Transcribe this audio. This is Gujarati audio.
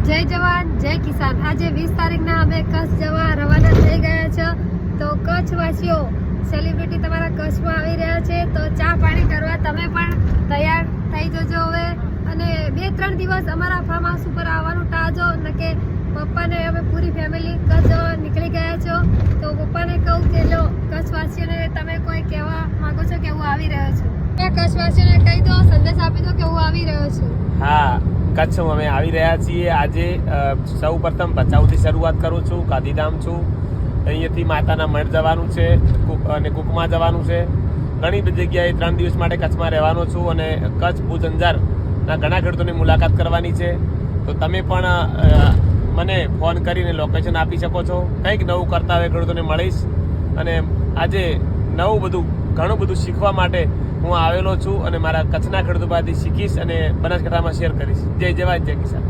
જય જવાન જય કિસાન। આજે 20 તારીખના અમે કચ્છ જવા રવાના થઈ ગયા છે। તો કચ્છવાસીઓ સેલિબ્રિટી તમારા કચ્છમાં આવી રહ્યા છે, તો ચા પાણી કરવા તમે પણ તૈયાર થઈ જજો હવે। અને 2-3 દિવસ અમારા ફાર્મ હાઉસ ઉપર આવવાનું ટાળજો, નકે પપ્પાને અમે પૂરી ફેમિલી કચ્છ જવા નીકળી ગયા છો। તો પપ્પાને કહું કે લો કચ્છવાસીઓને તમે કોઈ કહેવા માંગો છો કે હું આવી રહ્યો છું? કચ્છવાસીઓને કહી દો, સંદેશ આપી દો કે હું આવી રહ્યો છું। હા, કચ્છમાં અમે આવી રહ્યા છીએ। આજે સૌ પ્રથમ ભચાઉથી શરૂઆત કરું છું। ગાંધીધામ છું, અહીંયાથી માતાના મઢ જવાનું છે અને કુકમા જવાનું છે। ઘણી બધી જગ્યાએ 3 દિવસ માટે કચ્છમાં રહેવાનો છું અને કચ્છ ભુજ અંજારના ઘણા ખેડૂતોની મુલાકાત કરવાની છે। તો તમે પણ મને ફોન કરીને લોકેશન આપી શકો છો। કંઈક નવું કરતા હોય ખેડૂતોને મળીશ અને આજે ઘણું બધું શીખવા માટે હું આવેલો છું અને મારા કચ્છના ખેડૂતો પાસેથી શીખીશ અને બનાસકાંઠામાં શેર કરીશ। જય જવાન જય કિસાન।